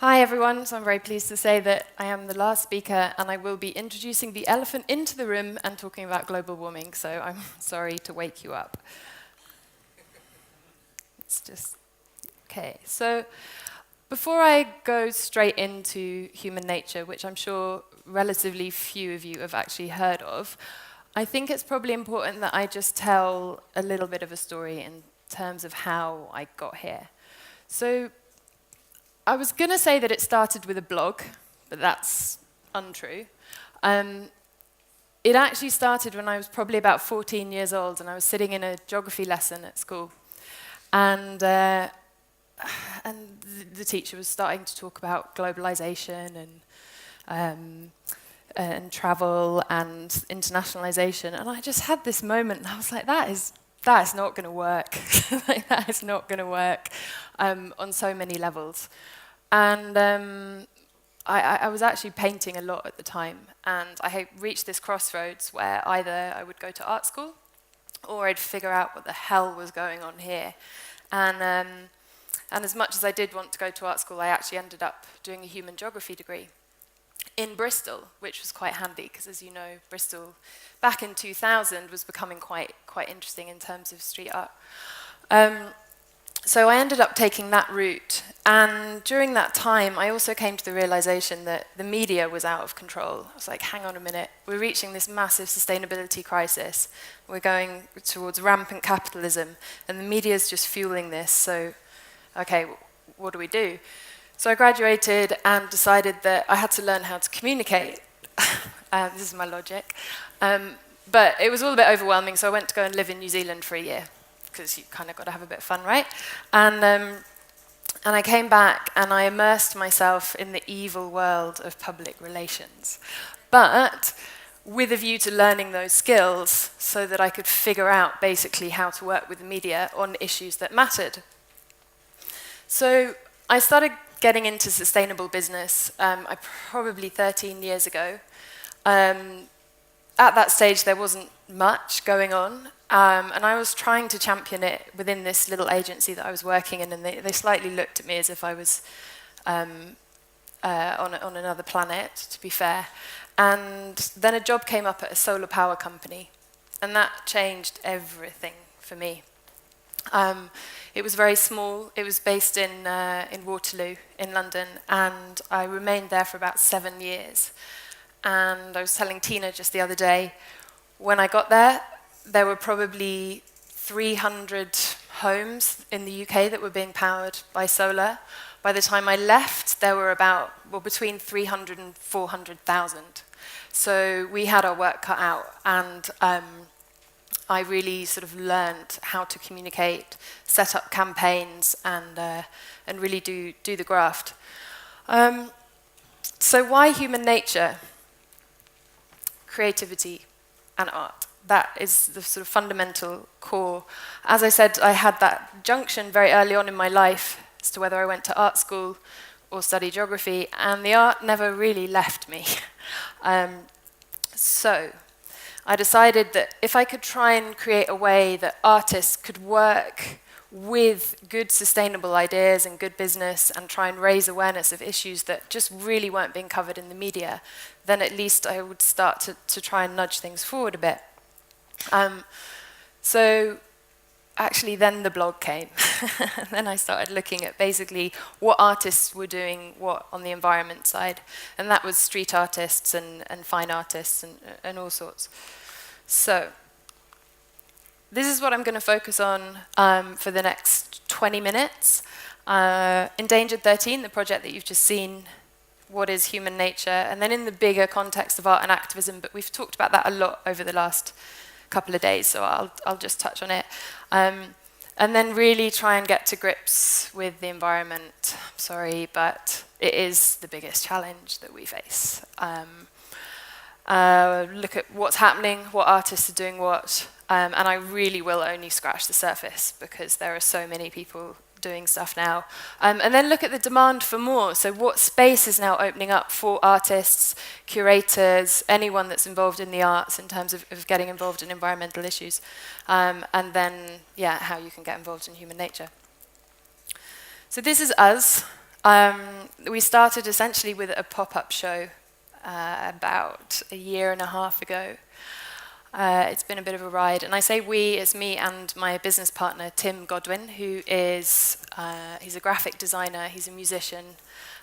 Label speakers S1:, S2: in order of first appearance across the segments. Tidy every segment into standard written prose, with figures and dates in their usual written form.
S1: Hi everyone, so I'm very pleased to say that I am the last speaker and I will be introducing the elephant into the room and talking about global warming, so I'm sorry to wake you up. It's just, okay. So before I go straight into human nature, which I'm sure relatively few of you have actually heard of, I think it's probably important that I just tell a little bit of a story in terms of how I got here. So I was going to say that it started with a blog, but that's untrue. It actually started when I was probably about 14 years old, and I was sitting in a geography lesson at school. And the teacher was starting to talk about globalization and travel and internationalization. And I just had this moment, and I was like, that is not going to work. Like, that is not going to work on so many levels. And I was actually painting a lot at the time, and I had reached this crossroads where either I would go to art school or I'd figure out what the hell was going on here. And as much as I did want to go to art school, I actually ended up doing a human geography degree in Bristol, which was quite handy, because as you know, Bristol back in 2000 was becoming quite interesting in terms of street art. So I ended up taking that route, and during that time I also came to the realization that the media was out of control. I was like, hang on a minute, we're reaching this massive sustainability crisis, we're going towards rampant capitalism, and the media is just fueling this, so okay, what do we do? So I graduated and decided that I had to learn how to communicate. This is my logic. But it was all a bit overwhelming, so I went to go and live in New Zealand for a year, because you kind of got to have a bit of fun, right? And I came back and I immersed myself in the evil world of public relations, but with a view to learning those skills so that I could figure out basically how to work with the media on issues that mattered. So I started getting into sustainable business probably 13 years ago. At that stage, there wasn't much going on, and I was trying to champion it within this little agency that I was working in, and they slightly looked at me as if I was on another planet, to be fair. And then a job came up at a solar power company, and that changed everything for me. It was very small. It was based in Waterloo, in London, and I remained there for about 7 years. And I was telling Tina just the other day, when I got there, there were probably 300 homes in the UK that were being powered by solar. By the time I left, there were between 300 and 400,000. So we had our work cut out, and I really sort of learned how to communicate, set up campaigns, and really do the graft. So why human nature? Creativity and art. That is the sort of fundamental core. As I said, I had that junction very early on in my life as to whether I went to art school or study geography, and the art never really left me. So I decided that if I could try and create a way that artists could work with good sustainable ideas and good business and try and raise awareness of issues that just really weren't being covered in the media, then at least I would start to try and nudge things forward a bit. So actually then the blog came. Then I started looking at basically what artists were doing what on the environment side, and that was street artists and fine artists and all sorts. So this is what I'm going to focus on for the next 20 minutes. Endangered 13, the project that you've just seen, what is human nature, and then in the bigger context of art and activism, but we've talked about that a lot over the last couple of days, so I'll just touch on it. And then really try and get to grips with the environment. I'm sorry, but it is the biggest challenge that we face. Look at what's happening, what artists are doing what, and I really will only scratch the surface because there are so many people doing stuff now. And then look at the demand for more. So what space is now opening up for artists, curators, anyone that's involved in the arts in terms of getting involved in environmental issues. And then, yeah, how you can get involved in human nature. So this is us. We started essentially with a pop-up show about a year and a half ago. It's been a bit of a ride, and I say we, it's me and my business partner, Tim Godwin, who is, he's a graphic designer, he's a musician,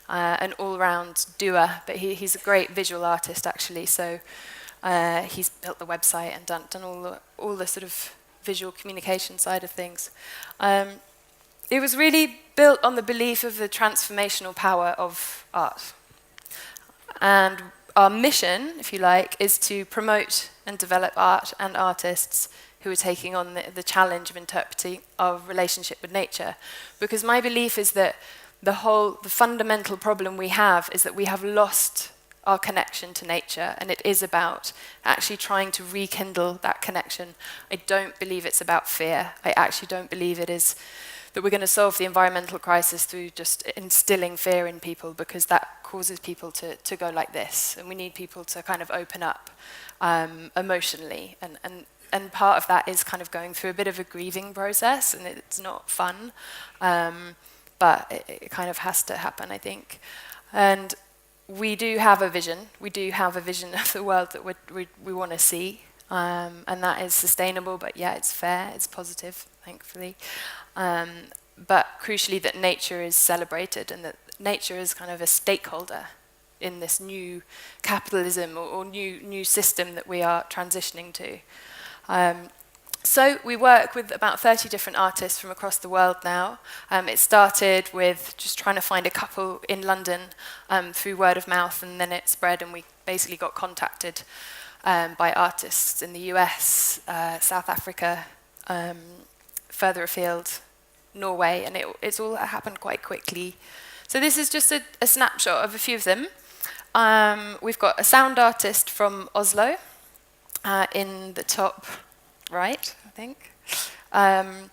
S1: an all-round doer, but he's a great visual artist, actually, so he's built the website and done all the sort of visual communication side of things. It was really built on the belief of the transformational power of art. And our mission, if you like, is to promote and develop art and artists who are taking on the challenge of interpreting our relationship with nature. Because my belief is that the fundamental problem we have is that we have lost our connection to nature, and it is about actually trying to rekindle that connection. I don't believe it's about fear. I actually don't believe it is that we're going to solve the environmental crisis through just instilling fear in people, because that causes people to go like this, and we need people to kind of open up emotionally, and part of that is kind of going through a bit of a grieving process, and it's not fun, but it kind of has to happen, I think. And we do have a vision. We do have a vision of the world that we want to see, and that is sustainable, but yeah, it's fair, it's positive, thankfully. But crucially that nature is celebrated, and that nature is kind of a stakeholder in this new capitalism or new system that we are transitioning to. So we work with about 30 different artists from across the world now. It started with just trying to find a couple in London through word of mouth, and then it spread, and we basically got contacted by artists in the US, South Africa, further afield, Norway, and it's all happened quite quickly. So this is just a snapshot of a few of them. We've got a sound artist from Oslo in the top right, I think. And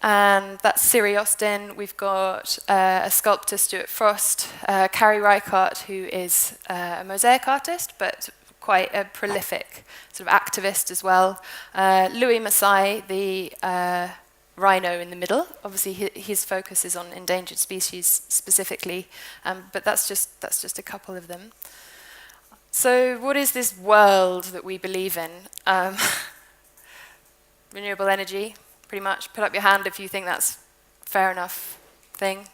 S1: that's Siri Austin. We've got a sculptor, Stuart Frost, Carrie Reichardt, who is a mosaic artist, but quite a prolific sort of activist as well. Louis Masai, the rhino in the middle. Obviously, his focus is on endangered species specifically, but that's just a couple of them. So what is this world that we believe in? Renewable energy, pretty much. Put up your hand if you think that's fair enough thing.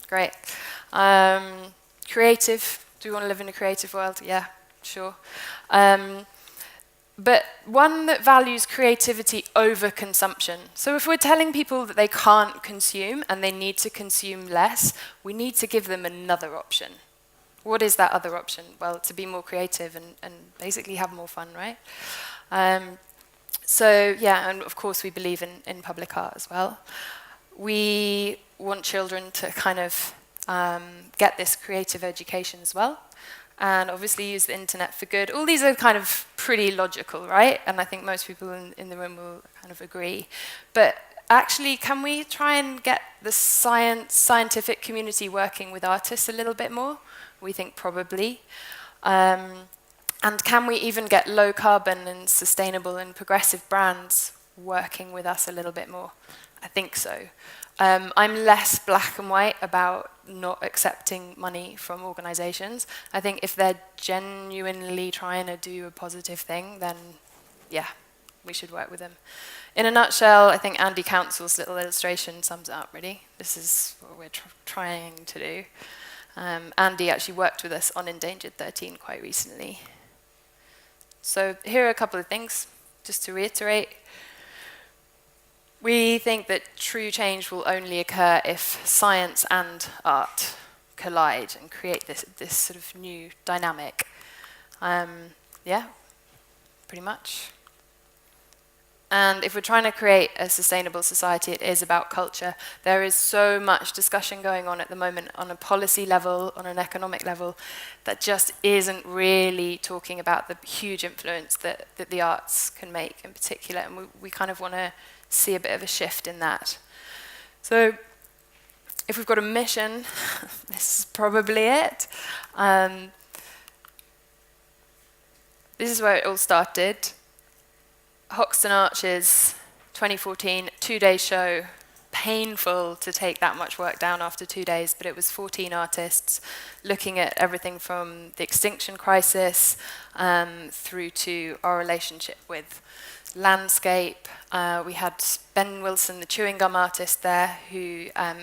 S1: Great. Creative. Do we want to live in a creative world? Yeah, sure. But one that values creativity over consumption. So if we're telling people that they can't consume and they need to consume less, we need to give them another option. What is that other option? Well, to be more creative and basically have more fun, right? So yeah, and of course we believe in public art as well. We want children to kind of get this creative education as well, and obviously use the internet for good. All these are kind of pretty logical, right? And I think most people in the room will kind of agree. But actually, can we try and get the scientific community working with artists a little bit more? We think probably. And can we even get low carbon and sustainable and progressive brands working with us a little bit more? I think so. I'm less black and white about not accepting money from organizations. I think if they're genuinely trying to do a positive thing, then yeah, we should work with them. In a nutshell, I think Andy Council's little illustration sums it up, really. This is what we're trying to do. Andy actually worked with us on Endangered 13 quite recently. So here are a couple of things, just to reiterate. We think that true change will only occur if science and art collide and create this sort of new dynamic. Yeah, pretty much. And if we're trying to create a sustainable society, it is about culture. There is so much discussion going on at the moment on a policy level, on an economic level, that just isn't really talking about the huge influence that the arts can make in particular. And we kind of want to see a bit of a shift in that. So if we've got a mission, this is probably it. This is where it all started. Hoxton Arches, 2014, 2-day show, painful to take that much work down after 2 days, but it was 14 artists looking at everything from the extinction crisis through to our relationship with landscape. We had Ben Wilson, the chewing gum artist there, who a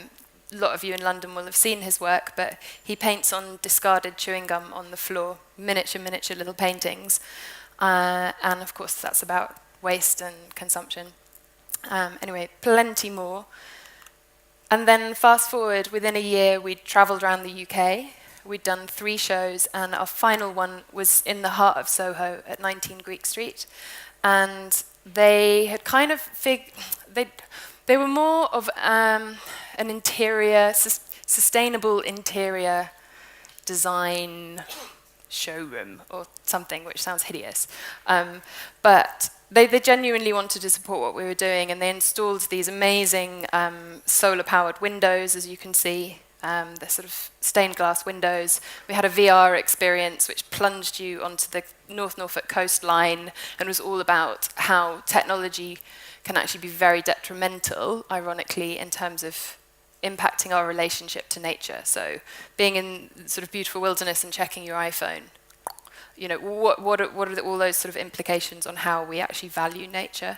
S1: lot of you in London will have seen his work, but he paints on discarded chewing gum on the floor, miniature little paintings. And of course that's about waste and consumption. Anyway, plenty more. And then fast forward, within a year, we'd travelled around the UK. We'd done 3 shows, and our final one was in the heart of Soho at 19 Greek Street. And they had kind of they were more of an interior, sustainable interior design showroom or something, which sounds hideous. But they genuinely wanted to support what we were doing, and they installed these amazing solar-powered windows, as you can see. They're sort of stained glass windows. We had a VR experience which plunged you onto the North Norfolk coastline and was all about how technology can actually be very detrimental, ironically, in terms of impacting our relationship to nature. So being in sort of beautiful wilderness and checking your iPhone, you know, what are all those sort of implications on how we actually value nature?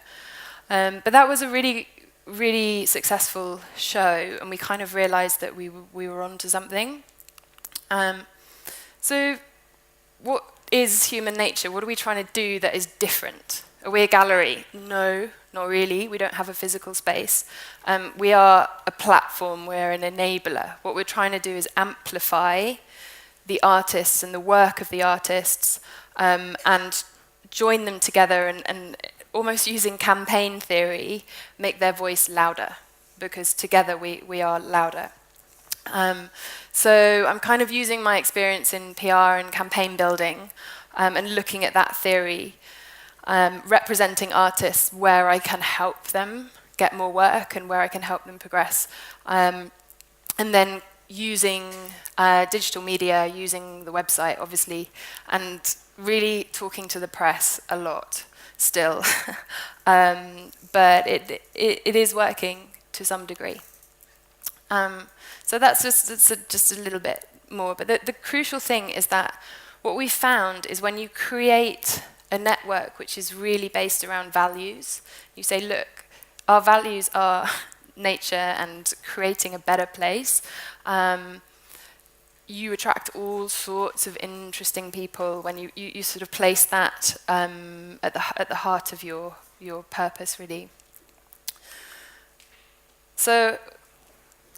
S1: But that was a really successful show, and we kind of realized that we were onto something. So what is human nature? What are we trying to do that is different? Are we a gallery? No, not really. We don't have a physical space. We are a platform. We're an enabler. What we're trying to do is amplify the artists and the work of the artists, and join them together and almost using campaign theory, make their voice louder, because together we are louder. So I'm kind of using my experience in PR and campaign building and looking at that theory, representing artists where I can help them get more work and where I can help them progress. And then using digital media, using the website, obviously, and really talking to the press a lot still. But it is working to some degree. So that's just a little bit more. But the crucial thing is that what we found is when you create a network which is really based around values, you say, look, our values are nature and creating a better place. You attract all sorts of interesting people when you sort of place that at the heart of your purpose, really. So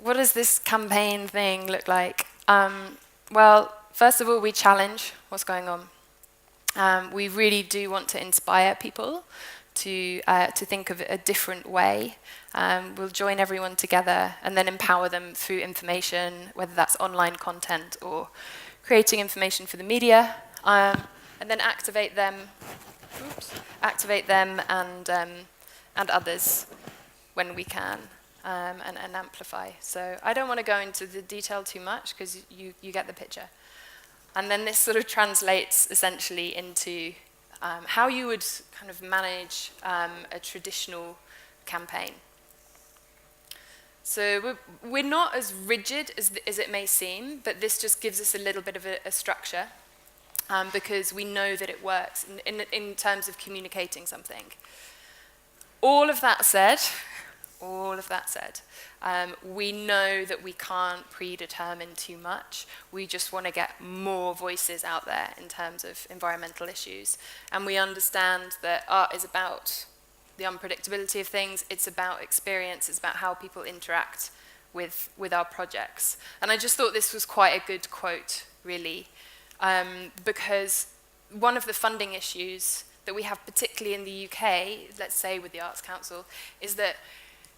S1: what does this campaign thing look like? Well, first of all, we challenge what's going on. We really do want to inspire people to think of it a different way. We'll join everyone together and then empower them through information, whether that's online content or creating information for the media, and then activate them and others when we can, and amplify. So I don't want to go into the detail too much because you get the picture. And then this sort of translates essentially into how you would kind of manage a traditional campaign. So we're not as rigid as it may seem, but this just gives us a little bit of a structure because we know that it works in terms of communicating something. All of that said, we know that we can't predetermine too much. We just want to get more voices out there in terms of environmental issues. And we understand that art is about the unpredictability of things. It's about experience. It's about how people interact with our projects. And I just thought this was quite a good quote, really, because one of the funding issues that we have, particularly in the UK, let's say with the Arts Council, is that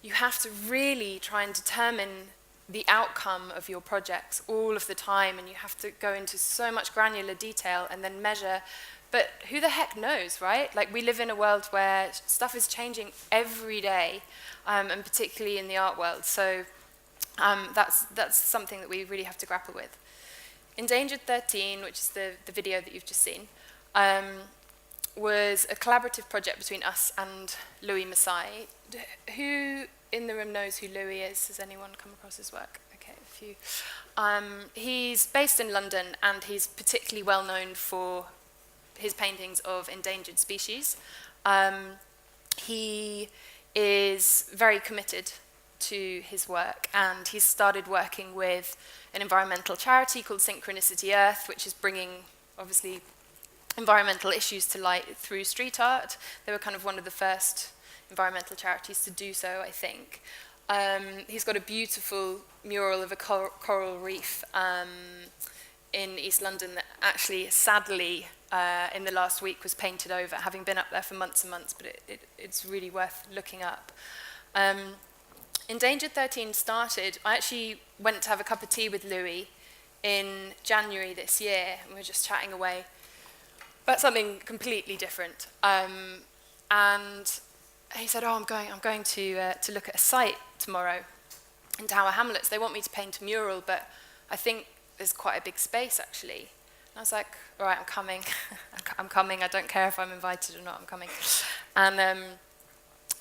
S1: you have to really try and determine the outcome of your projects all of the time, and you have to go into so much granular detail and then measure. But who the heck knows, right? Like, we live in a world where stuff is changing every day, and particularly in the art world. So that's something that we really have to grapple with. Endangered 13, which is the video that you've just seen, was a collaborative project between us and Louis Massai, who in the room knows who Louis is. Has anyone come across his work? Okay, a few. He's based in London, and he's particularly well known for his paintings of endangered species. He is very committed to his work, and he's started working with an environmental charity called Synchronicity Earth, which is bringing, obviously, environmental issues to light through street art. They were kind of one of the first environmental charities to do so, I think. He's got a beautiful mural of a coral reef in East London that actually, sadly, in the last week was painted over, having been up there for months and months, but it's really worth looking up. Endangered 13 started, I actually went to have a cup of tea with Louis in January this year, and we were just chatting away about something completely different. And he said, I'm going to look at a site tomorrow in Tower Hamlets. They want me to paint a mural, but I think there's quite a big space, actually. And I was like, all right, I'm coming. I'm coming. I don't care if I'm invited or not, I'm coming.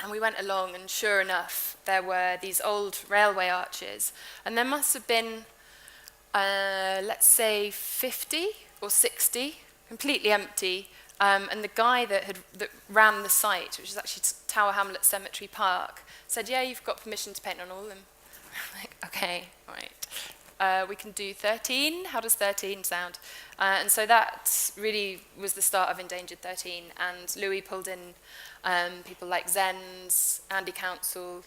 S1: And we went along, and sure enough, there were these old railway arches. And there must have been, let's say, 50 or 60, completely empty. And the guy that ran the site, which is actually Tower Hamlets Cemetery Park, said, yeah, you've got permission to paint on all of them. I'm like, okay, all right. We can do 13. How does 13 sound? And so that really was the start of Endangered 13. And Louis pulled in people like Zenz, Andy Council,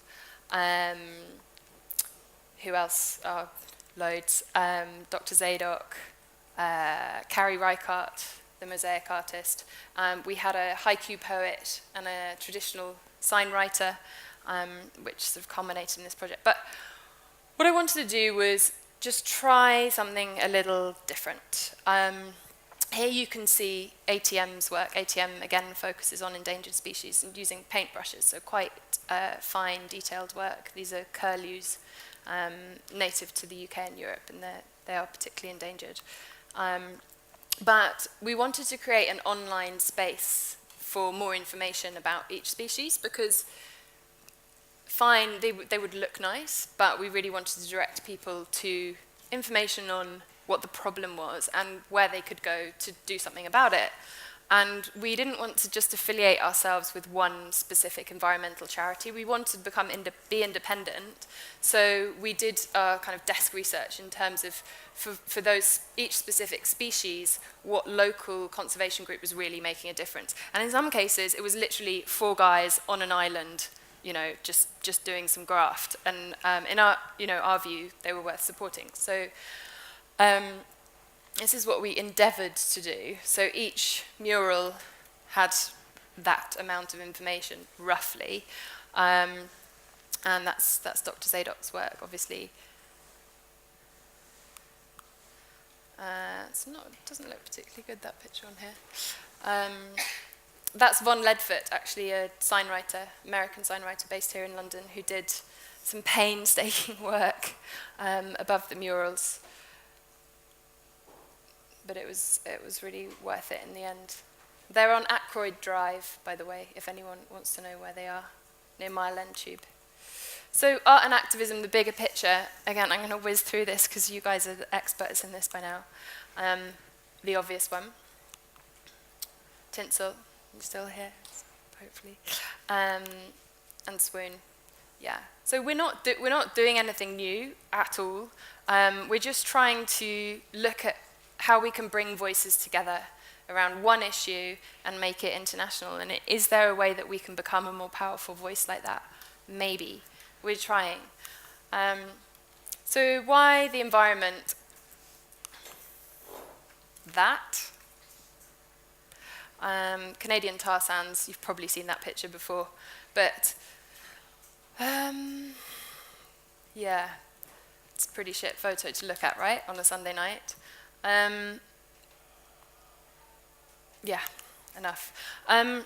S1: who else? Oh, loads. Dr. Zadok, Carrie Reichardt, the mosaic artist. We had a haiku poet and a traditional sign writer, which sort of culminated in this project. But what I wanted to do was just try something a little different. Here you can see ATM's work. ATM, again, focuses on endangered species and using paintbrushes, so quite fine, detailed work. These are curlews, native to the UK and Europe, and they are particularly endangered. But we wanted to create an online space for more information about each species, because fine, they would look nice, but we really wanted to direct people to information on what the problem was and where they could go to do something about it. And we didn't want to just affiliate ourselves with one specific environmental charity. We wanted to be independent. So we did kind of desk research in terms of, for each specific species, what local conservation group was really making a difference. And in some cases, it was literally 4 guys on an island, just doing some graft. And in our view, they were worth supporting. So this is what we endeavoured to do. So each mural had that amount of information, roughly. And that's Dr. Zadok's work, obviously. It doesn't look particularly good, that picture on here. That's Von Ledford, actually a sign writer, American sign writer based here in London, who did some painstaking work above the murals. But it was really worth it in the end. They're on Ackroyd Drive, by the way, if anyone wants to know where they are, near Mile End Tube. So art and activism, the bigger picture. Again, I'm going to whiz through this because you guys are the experts in this by now. The obvious one. Tinsel, you're still here, hopefully. And swoon, yeah. So we're not doing anything new at all. We're just trying to look at how we can bring voices together around one issue and make it international. And is there a way that we can become a more powerful voice like that? Maybe. We're trying. So why the environment? That. Canadian tar sands, you've probably seen that picture before. But, yeah, it's a pretty shit photo to look at, right, on a Sunday night. Yeah, enough. The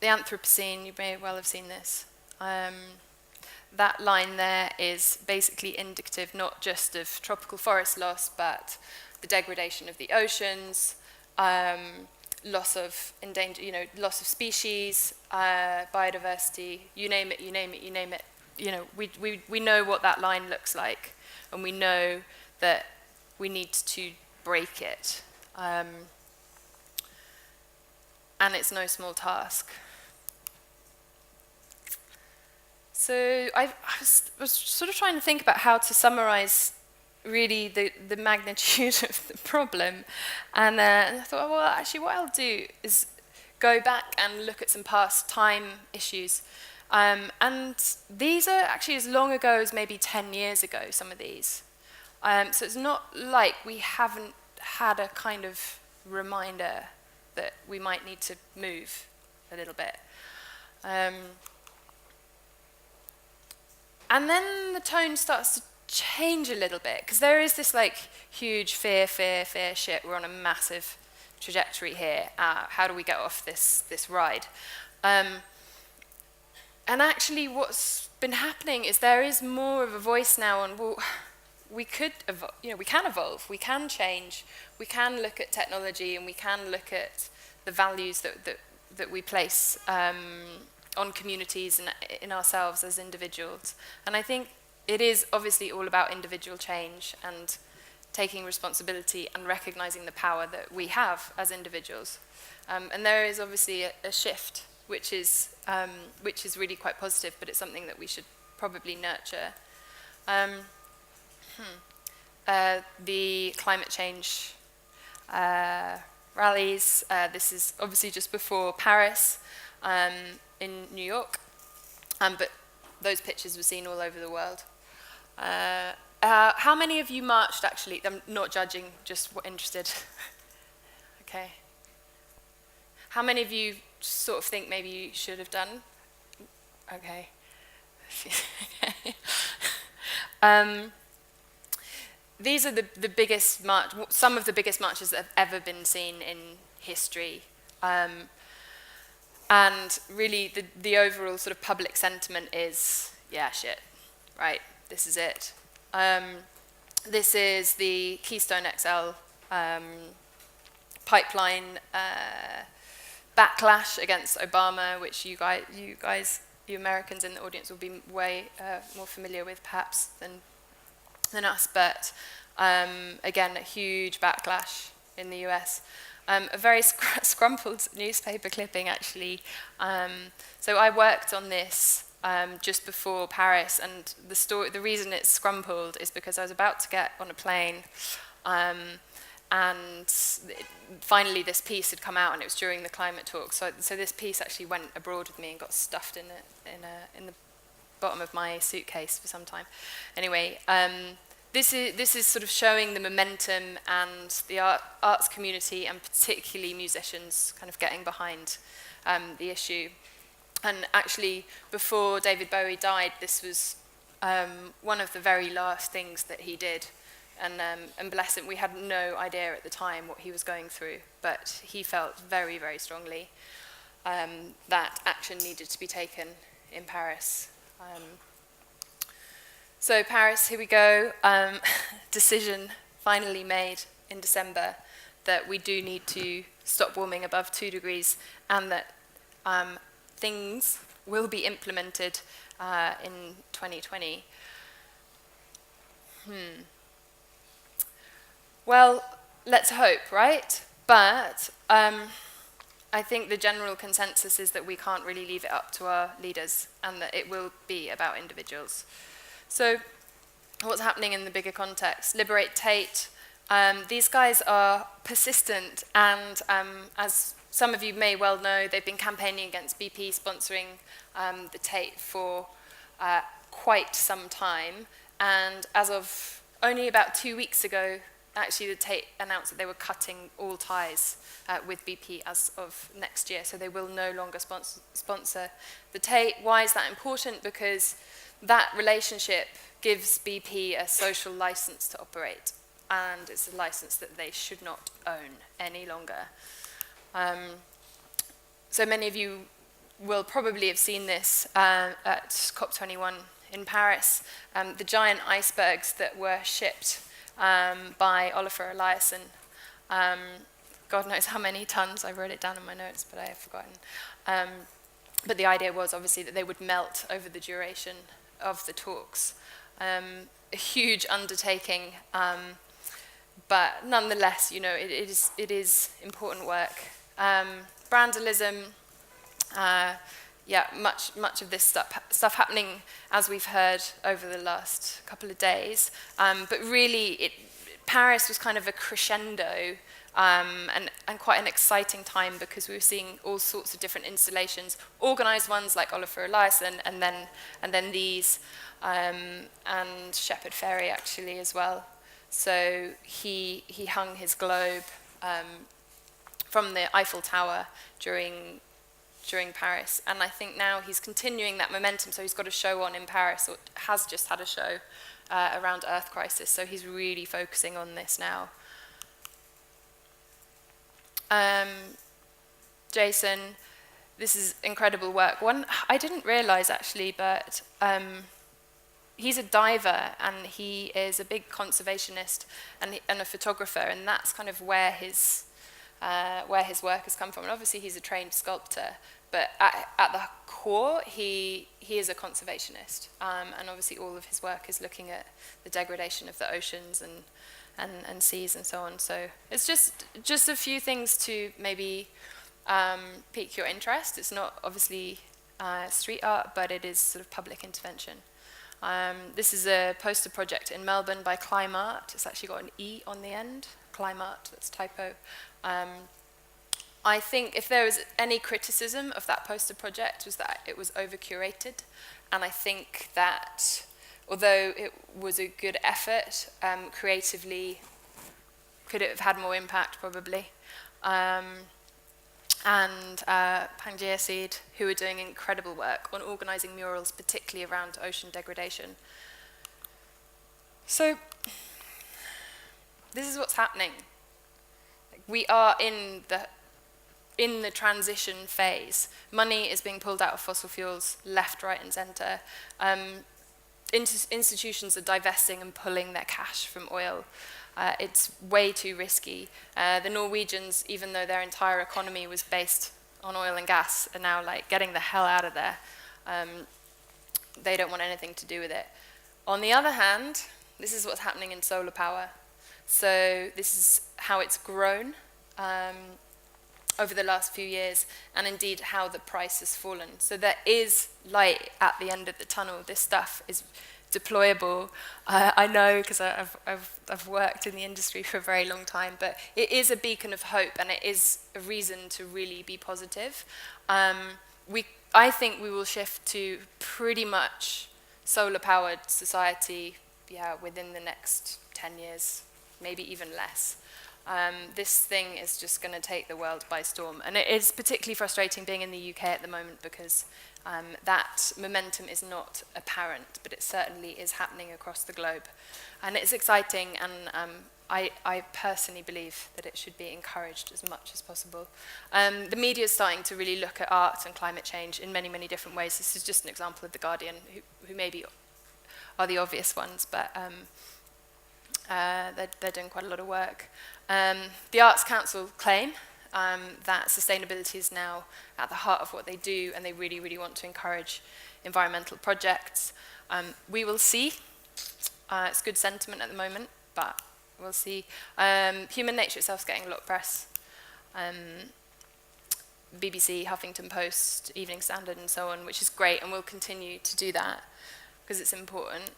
S1: Anthropocene, you may well have seen this. That line there is basically indicative not just of tropical forest loss, but the degradation of the oceans, loss of loss of species, biodiversity, you name it, you name it, you name it. We know what that line looks like, and we know that we need to break it. And it's no small task. So I was sort of trying to think about how to summarize really the magnitude of the problem. And I thought, well, actually what I'll do is go back and look at some past time issues. And these are actually as long ago as maybe 10 years ago, some of these. So it's not like we haven't had a kind of reminder that we might need to move a little bit. And then the tone starts to change a little bit, because there is this like huge fear, shit, we're on a massive trajectory here. How do we get off this ride? And actually what's been happening is there is more of a voice now on, well, we can evolve, we can change, we can look at technology, and we can look at the values that we place on communities and in ourselves as individuals. And I think it is obviously all about individual change and taking responsibility and recognizing the power that we have as individuals. And there is obviously a shift, which is really quite positive, but it's something that we should probably nurture. The climate change rallies, this is obviously just before Paris in New York, but those pictures were seen all over the world. How many of you marched, actually? I'm not judging, just interested. Okay. How many of you sort of think maybe you should have done? Okay. These are the biggest some of the biggest marches that have ever been seen in history. And really, the overall sort of public sentiment is, yeah, shit, right, this is it. This is the Keystone XL pipeline backlash against Obama, which you Americans in the audience will be way more familiar with, perhaps, than us. But again, a huge backlash in the US. A very scrumpled newspaper clipping, actually. So I worked on this just before Paris, and the reason it's scrumpled is because I was about to get on a plane, and finally this piece had come out, and it was during the climate talk. So this piece actually went abroad with me and got stuffed in the bottom of my suitcase for some time. Anyway. This is sort of showing the momentum and the arts community, and particularly musicians, kind of getting behind the issue. And actually, before David Bowie died, this was one of the very last things that he did. And bless him, we had no idea at the time what he was going through, but he felt very, very strongly that action needed to be taken in Paris. So Paris, here we go. Decision finally made in December that we do need to stop warming above 2 degrees, and that things will be implemented in 2020. Well, let's hope, right? But I think the general consensus is that we can't really leave it up to our leaders, and that it will be about individuals. So what's happening in the bigger context? Liberate Tate. These guys are persistent, and as some of you may well know, they've been campaigning against BP sponsoring the Tate for quite some time. And as of only about 2 weeks ago, actually the Tate announced that they were cutting all ties with BP as of next year. So they will no longer sponsor the Tate. Why is that important? Because that relationship gives BP a social license to operate, and it's a license that they should not own any longer. So many of you will probably have seen this at COP21 in Paris, the giant icebergs that were shipped by Olafur Eliasson God knows how many tons. I wrote it down in my notes, but I have forgotten. But the idea was obviously that they would melt over the duration of the talks. A huge undertaking, but nonetheless, you know, it is important work. Brandalism, yeah, much of this stuff happening, as we've heard over the last couple of days. But really, Paris was kind of a crescendo, and quite an exciting time, because we were seeing all sorts of different installations, organised ones like Olafur Eliasson, and then these, and Shepard Fairey actually as well. So he hung his globe from the Eiffel Tower during Paris, and I think now he's continuing that momentum. So he's got a show on in Paris, or has just had a show around Earth Crisis. So he's really focusing on this now. Jason, this is incredible work. One I didn't realise actually, but he's a diver, and he is a big conservationist and a photographer, and that's kind of where his work has come from. And obviously he's a trained sculptor, but at the core, he is a conservationist, and obviously all of his work is looking at the degradation of the oceans and seas and so on. So it's just a few things to maybe pique your interest. It's not obviously street art, but it is sort of public intervention. This is a poster project in Melbourne by Climart. It's actually got an E on the end, Climart, that's typo. I think if there was any criticism of that poster project, was that it was over-curated. And I think that although it was a good effort, creatively, could it have had more impact? Probably. And Pangaea Seed, who are doing incredible work on organising murals, particularly around ocean degradation. So this is what's happening. We are in the transition phase. Money is being pulled out of fossil fuels left, right, and centre. Institutions are divesting and pulling their cash from oil. It's way too risky. The Norwegians, even though their entire economy was based on oil and gas, are now like getting the hell out of there. They don't want anything to do with it. On the other hand, this is what's happening in solar power. So this is how it's grown over the last few years, and indeed how the price has fallen. So there is light at the end of the tunnel. This stuff is deployable. I know, because I've worked in the industry for a very long time, but it is a beacon of hope, and it is a reason to really be positive. I think we will shift to pretty much solar-powered society, within the next 10 years, maybe even less. This thing is just going to take the world by storm. And it is particularly frustrating being in the UK at the moment, because that momentum is not apparent, but it certainly is happening across the globe. And it's exciting, and I personally believe that it should be encouraged as much as possible. The media is starting to really look at art and climate change in many, many different ways. This is just an example of The Guardian, who maybe are the obvious ones, but they're doing quite a lot of work. The Arts Council claim that sustainability is now at the heart of what they do, and they really, really want to encourage environmental projects. We will see. It's good sentiment at the moment, but we'll see. Human nature itself is getting a lot of press. BBC, Huffington Post, Evening Standard, and so on, which is great, and we'll continue to do that because it's important.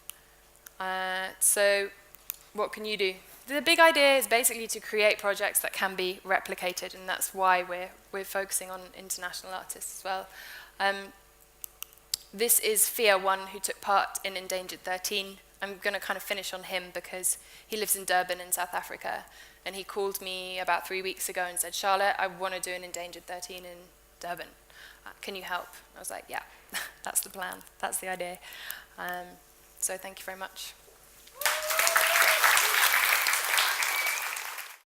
S1: So what can you do? The big idea is basically to create projects that can be replicated, and that's why we're focusing on international artists as well. This is Fia One, who took part in Endangered 13. I'm going to kind of finish on him because he lives in Durban in South Africa, and he called me about 3 weeks ago and said, Charlotte, I want to do an Endangered 13 in Durban. Can you help? I was like, yeah, that's the plan. That's the idea. So thank you very much.